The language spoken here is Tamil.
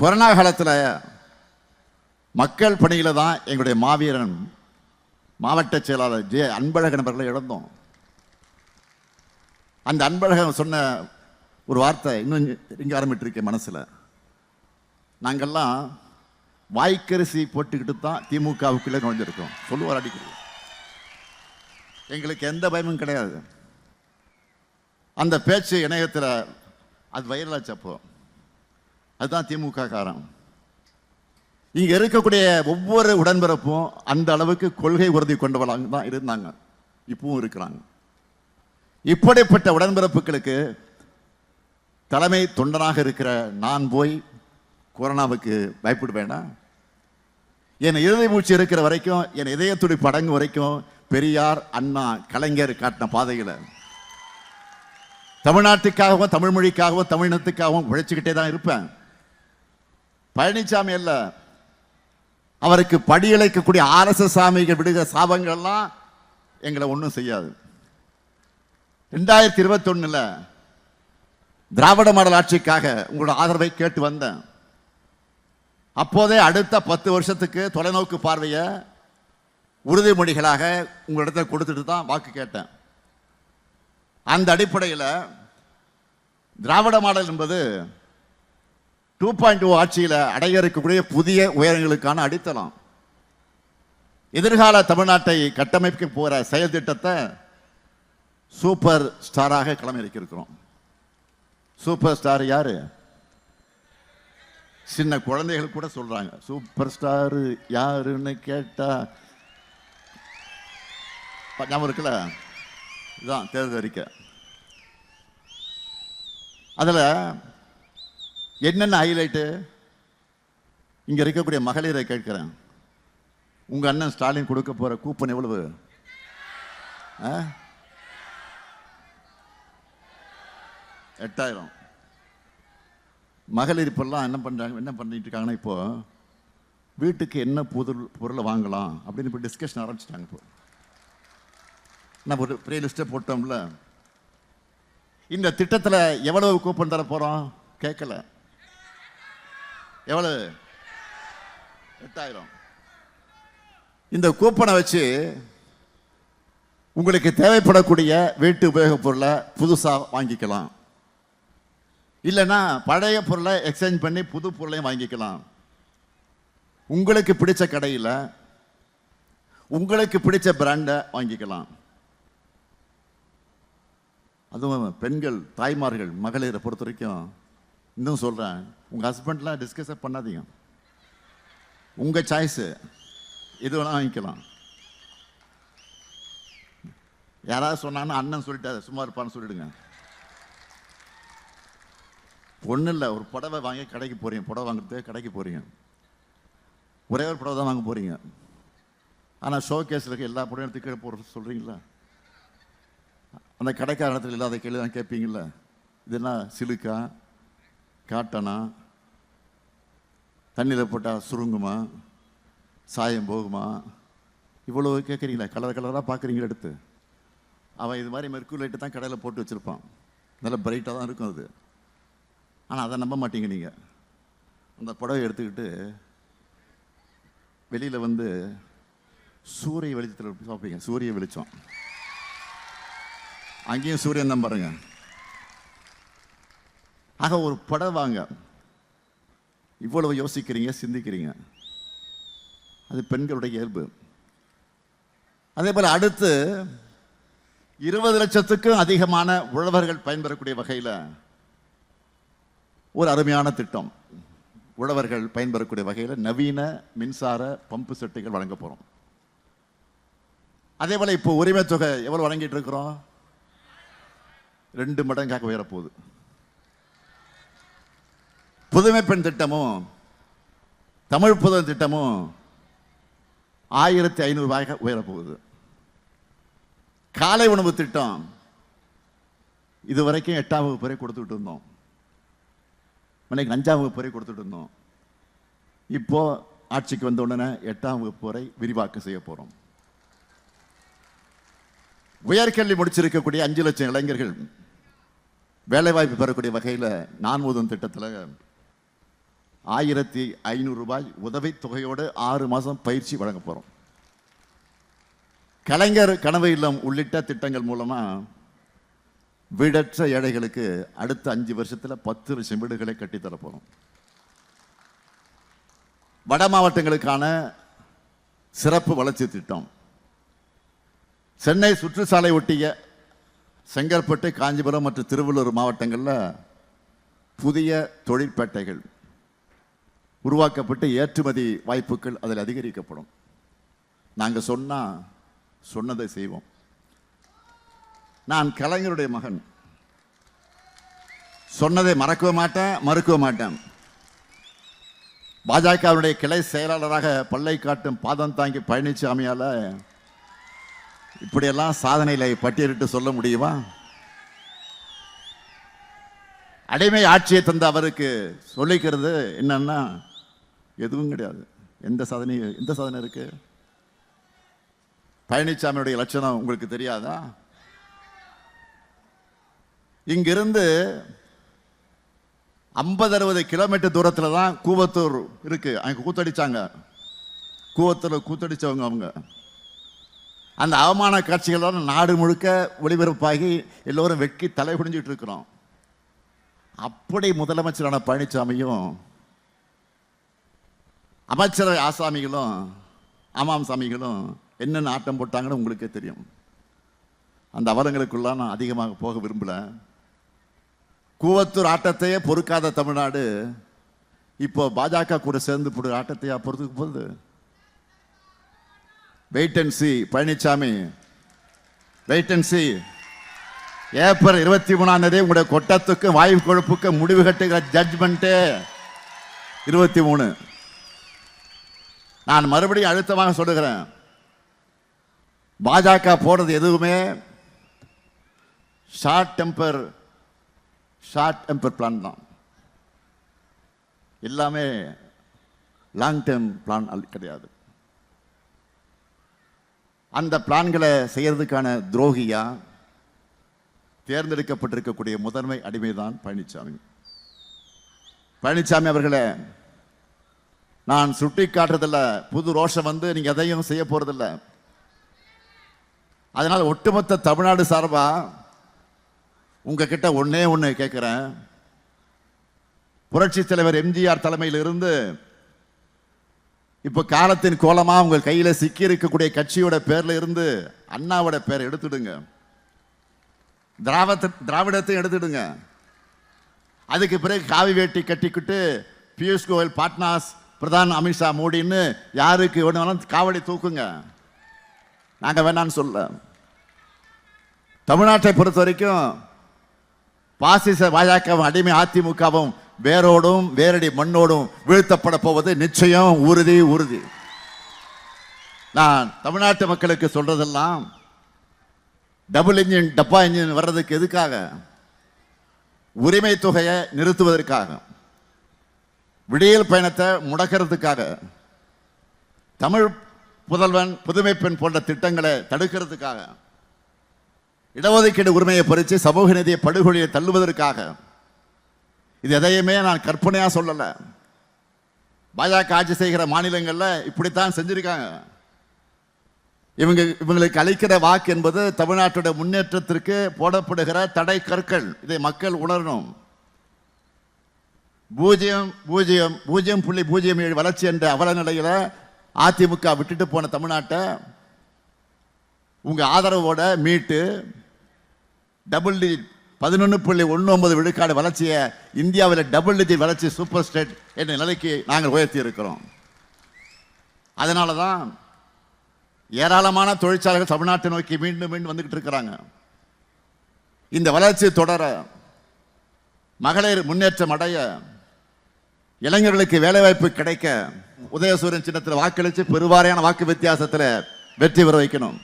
கொரோனா காலத்தில் மக்கள் பணியில் தான் எங்களுடைய மாவீரன் மாவட்ட செயலாளர் ஜே அன்பழகன் அவர்களை இழந்தோம். அந்த அன்பழகன் சொன்ன ஒரு வார்த்தை இன்னும் இங்கே ஆரம்பிட்டிருக்கேன் மனசில். நாங்கள்லாம் வாய்க்கரிசி போட்டுக்கிட்டு தான் திமுகவுக்குள்ளே நுழைஞ்சிருக்கோம் சொல்லுவார் அடிக்கடி. எங்களுக்கு எந்த பயமும் கிடையாது. அந்த பேச்சு இணையத்தில் அது வைரலாச்சு. அப்போ அதுதான் திமுக காரம். இங்கே இருக்கக்கூடிய ஒவ்வொரு உடன்பிறப்பும் அந்த அளவுக்கு கொள்கை உறுதி கொண்டவளாக தான் இருந்தாங்க, இப்பவும் இருக்கிறாங்க. இப்படிப்பட்ட உடன்பிறப்புகளுக்கு தலைமை தொண்டனாக இருக்கிற நான் போய் கொரோனாவுக்கு பயப்படுவேனா? என் இறுதி மூச்சு இருக்கிற வரைக்கும், என் இதயத்துடி படங்கு வரைக்கும் பெரியார், அண்ணா, கலைஞர் காட்டின பாதைகளை தமிழ்நாட்டுக்காகவும் தமிழ் மொழிக்காகவும் தமிழினத்துக்காகவும் உழைச்சிக்கிட்டே தான் இருப்பேன். பழனிசாமி அல்ல, அவருக்கு படியழைக்கக்கூடிய RSS சாமிகள் விடுகிற சாபங்கள்லாம் எங்களை ஒன்றும் செய்யாது. 2021 திராவிட மாடல் ஆட்சிக்காக உங்களோட ஆதரவை கேட்டு வந்தேன். அப்போதே அடுத்த 10 வருஷத்துக்கு தொலைநோக்கு பார்வையை உறுதிமொழிகளாக உங்களிடத்தில் கொடுத்துட்டு தான் வாக்கு கேட்டேன். அந்த அடிப்படையில் திராவிட மாடல் என்பது 2.0 ஆட்சியில் அடைய இருக்கக்கூடிய புதிய உயரங்களுக்கான அடித்தளம். எதிர்கால தமிழ்நாட்டை கட்டமைக்க போகிற செயல் திட்டத்தை சூப்பர் ஸ்டாராக களமிறக்கியிருக்கிறோம். சூப்பர் ஸ்டார் யாரு? சின்ன குழந்தைகள் கூட சொல்றாங்க சூப்பர் ஸ்டார் யாருன்னு கேட்டா ஞாபகம் இருக்குல்ல? இதுதான் தேர்தல் அறிக்கை. அதில் என்னென்ன ஹைலைட்டு? இங்கே இருக்கக்கூடிய மகளிரை கேட்கிறேன், உங்க அண்ணன் ஸ்டாலின் கொடுக்க போற கூப்பன் எவ்வளவு? 8000. மகளிர் இப்பெல்லாம் என்ன பண்ணிட்டு இருக்காங்கன்னா, இப்போ வீட்டுக்கு என்ன பொருளை வாங்கலாம் அப்படின்னு இப்போ டிஸ்கஷன் ஆரம்பிச்சிட்டாங்க. இப்போ நம்ம ஒரு பெரிய லிஸ்ட்டை போட்டோம்ல. இந்த திட்டத்தில் எவ்வளவு கூப்பன் தர போறோம் கேட்கல. எவ்வளவு? 8000. இந்த கூப்பனை வச்சு உங்களுக்கு தேவைப்படக்கூடிய வீட்டு உபயோகப் பொருளை புதுசாக வாங்கிக்கலாம், இல்லைன்னா பழைய பொருளை எக்ஸ்சேஞ்ச் பண்ணி புது பொருளையும் வாங்கிக்கலாம். உங்களுக்கு பிடிச்ச கடையில் உங்களுக்கு பிடிச்ச பிராண்டை வாங்கிக்கலாம். அதுவும் பெண்கள், தாய்மார்கள், மகளிரை பொறுத்த வரைக்கும் இன்னும் சொல்கிறேன், உங்கள் ஹஸ்பண்ட்லாம் டிஸ்கஸ் பண்ணாதீங்க. உங்கள் சாய்ஸு, எது வேணால் வாங்கிக்கலாம். யாராவது சொன்னாங்கன்னா அண்ணன் சொல்லிட்டாரு சும்மா இருப்பான்னு சொல்லிடுங்க. ஒன்றும் இல்லை, ஒரு புடவை வாங்கி கடைக்கு போகிறீங்க, புடவை வாங்குறதுக்கு கடைக்கு போகிறீங்க, ஒரே ஒரு புடவை தான் வாங்க போகிறீங்க. ஆனால் ஷோ கேஸில் இருக்க எல்லா புடவை எடுத்து கீழே போடுறது சொல்கிறீங்களா? அந்த கடைக்கார இடத்துல இல்லாத கேள்வி தான் கேட்பீங்கள, இது என்ன சிலுக்கா, காட்டனா, தண்ணியில் போட்டால் சுருங்குமா, சாயம் போகுமா, இவ்வளோ கேட்குறீங்களா? கலர் கலராக பார்க்குறீங்களா எடுத்து? அவன் இது மாதிரி மெர்க்குரி லைட்டு தான் கடையில் போட்டு வச்சுருப்பான், நல்லா பிரைட்டாக தான் இருக்கும் அது. ஆனால் அதை நம்ப மாட்டீங்க நீங்கள். அந்த புடவை எடுத்துக்கிட்டு வெளியில் வந்து சூரிய வெளிச்சத்தில் பார்ப்பீங்க, சூரிய வெளிச்சம், அங்கேயும் சூரியன் தான் பாருங்க. ஆக ஒரு புடவை வாங்க இவ்வளவு யோசிக்கிறீங்க, சிந்திக்கிறீங்க, அது பெண்களுடைய இயல்பு. அதே போல அடுத்து 20 லட்சத்துக்கும் அதிகமான உழவர்கள் பயன்பெறக்கூடிய வகையில் ஒரு அருமையான திட்டம். உழவர்கள் பயன்பெறக்கூடிய வகையில் நவீன மின்சார பம்பு செட்டுகள் வழங்க போகிறோம். அதே போல இப்போ உரிமை தொகை எவ்வளவு வழங்கிட்டு இருக்கிறோம்? 2 மடங்காக உயரப்போகுது. புதுமை பெண் திட்டமும் தமிழ் புதன் திட்டமும் 1500 ரூபாய்க்கு உயரப்போகுது. காலை உணவு திட்டம் இதுவரைக்கும் 8ஆம் வகுப்பு வரை கொடுத்துட்டு இருந்தோம், இன்னைக்கு 5ஆம் வகுப்பு வரை கொடுத்துட்டு இருந்தோம். இப்போ ஆட்சிக்கு வந்த உடனே 8ஆம் வகுப்பு வரை விரிவாக்கம் செய்ய போறோம். உயர்கல்வி முடிச்சிருக்கக்கூடிய 5 லட்சம் இளைஞர்கள் வேலைவாய்ப்பு பெறக்கூடிய வகையில் நான் உதவும் திட்டத்தில் 1500 ரூபாய் உதவித்தொகையோடு 6 மாதம் பயிற்சி வழங்க போகிறோம். கலைஞர் கனவு இல்லம் உள்ளிட்ட திட்டங்கள் மூலமாக வீடற்ற ஏழைகளுக்கு அடுத்த 5 வருஷத்தில் 10 லட்சம் வீடுகளை கட்டித்தர போகிறோம். வட மாவட்டங்களுக்கான சிறப்பு வளர்ச்சி திட்டம், சென்னை சுற்றுச்சாலை ஒட்டிய செங்கல்பட்டு, காஞ்சிபுரம் மற்றும் திருவள்ளூர் மாவட்டங்களில் புதிய தொழிற்பேட்டைகள் உருவாக்கப்பட்டு ஏற்றுமதி வாய்ப்புகள் அதில் அதிகரிக்கப்படும். நாங்கள் சொன்னதை செய்வோம். நான் கலைஞருடைய மகன், சொன்னதை மறக்கவே மாட்டேன், மறுக்கவே மாட்டேன். பாஜகவுடைய கிளை செயலாளராக பல்லை காட்டும் பாதம் தாங்கி பழனிசாமியால இப்படியெல்லாம் சாதனைகளை பட்டியலிட்டு சொல்ல முடியுமா? அடிமை ஆட்சியை தந்த அவருக்கு சொல்லிக்கிறது என்னன்னா எதுவும் கிடையாது. எந்த சாதனை இருக்கு? பழனிசாமியுடைய லட்சணம் உங்களுக்கு தெரியாதா? இங்கிருந்து 50-60 கிலோமீட்டர் தூரத்தில் தான் கூவத்தூர் இருக்கு. அங்க கூத்தடிச்சாங்க. கூவத்தூர் கூத்தடிச்சவங்க அவங்க. அந்த அவமான காட்சிகள் நாடு முழுக்க ஒளிபரப்பாகி எல்லோரும் வெட்கி தலை குடிஞ்சிட்டு இருக்கிறோம். அப்படி முதலமைச்சரான பழனிசாமியும் அமைச்சர் ஆசாமிகளும் ஆமாம் சாமிகளும் என்னென்ன ஆட்டம் போட்டாங்கன்னு உங்களுக்கே தெரியும். அந்த அவலங்களுக்குள்ள நான் அதிகமாக போக விரும்பல. கூவத்தூர் ஆட்டத்தையே பொறுக்காத தமிழ்நாடு இப்போ பாஜக கூட சேர்ந்து போடுற ஆட்டத்தையா பொறுத்துக்கு போகுது? Wait and see Palaniswami, wait and see. April 23 உங்களுடைய கொட்டத்துக்கு வாயு கொழுப்புக்கு முடிவு கட்டுகிற ஜட்ஜ்மெண்ட் 23. நான் மறுபடியும் அழுத்தமாக சொல்லுகிறேன், பாஜக போடுறது எதுவுமே ஷார்ட் டெம்பர் பிளான் தான். எல்லாமே லாங் டேர்ம் பிளான் கிடையாது. அந்த பிளான்களை செய்யறதுக்கான துரோகியா தேர்ந்தெடுக்கப்பட்டிருக்கக்கூடிய முதன்மை அடிமைதான் பழனிசாமி. பழனிசாமி அவர்களை நான் சுட்டி காட்டுறதில்ல, புது ரோஷம் வந்து நீங்க எதையும் செய்ய போறதில்ல. அதனால் ஒட்டுமொத்த தமிழ்நாடு சார்பா உங்ககிட்ட ஒண்ணு கேட்கிறேன். புரட்சி தலைவர் எம்ஜிஆர் தலைமையில் இருந்து இப்ப காலத்தின் கோலமா உங்கள் கையில சிக்கி இருக்கக்கூடிய கட்சியோட பேர்ல இருந்து அண்ணாவோட பேரை எடுத்துடுங்க, திராவிடத்தை எடுத்துடுங்க. அதுக்கு பிறகு காவி வேட்டி கட்டிக்கிட்டு பியூஷ் கோயல் பாட்னாஸ் பிரதான் அமித்ஷா மோடின்னு யாருக்கு வேணாலும் காவடி தூக்குங்க. நாங்க வேணான்னு சொல்ல. தமிழ்நாட்டை பொறுத்த வரைக்கும் பாசிச பாஜகவும் அடிமை அதிமுகவும் வேரோடும் வேரடி மண்ணோடும் வீழ்த்தப்பட போவது நிச்சயம், உறுதி. நான் தமிழ்நாட்டு மக்களுக்கு சொல்றதெல்லாம் டபுள் இன்ஜின் டப்பா இன்ஜின் வர்றதுக்கு எதுக்காக? உரிமை தொகையை நிறுத்துவதற்காக, விடியல் பயணத்தை முடக்கிறதுக்காக, தமிழ் புதல்வன் புதுமை பெண் போன்ற திட்டங்களை தடுக்கிறதுக்காக, இடஒதுக்கீடு உரிமையை பறித்து சமூக நீதியை படுகொலியை தள்ளுவதற்காக. இது எதையுமே நான் கற்பனையா சொல்லல. பாஜக ஆட்சி செய்கிற மாநிலங்கள்ல இப்படித்தான் செஞ்சிருக்காங்க. இவங்களுக்கு அளிக்கிற வாக்கு என்பது தமிழ்நாட்டுடைய முன்னேற்றத்திற்கு போடப்படுகிற தடை கற்கள். இதை மக்கள் உணரணும். 0.07 வளர்ச்சி என்ற அவல நிலையில அதிமுக விட்டுட்டு போன தமிழ்நாட்டை உங்க ஆதரவோட மீட்டு டபுள் டிஜிட் 11.19 விழுக்காடு வளர்ச்சியை இந்தியாவில் டபுள் டிஜிட் வளர்ச்சி சூப்பர் ஸ்டேட் என்ற நிலைக்கு நாங்கள் உயர்த்தி இருக்கிறோம். அதனால தான் ஏராளமான தொழிற்சாலைகள் தமிழ்நாட்டை நோக்கி மீண்டும் வந்துகிட்டு இருக்கிறாங்க. இந்த வளர்ச்சி தொடர, மகளிர் முன்னேற்றம் அடைய, இளைஞர்களுக்கு வேலைவாய்ப்பு கிடைக்க உதயசூரியன் சின்னத்தில் வாக்களித்து பெருவாரியான வாக்கு வித்தியாசத்தில் வெற்றி பெற வைக்கணும்.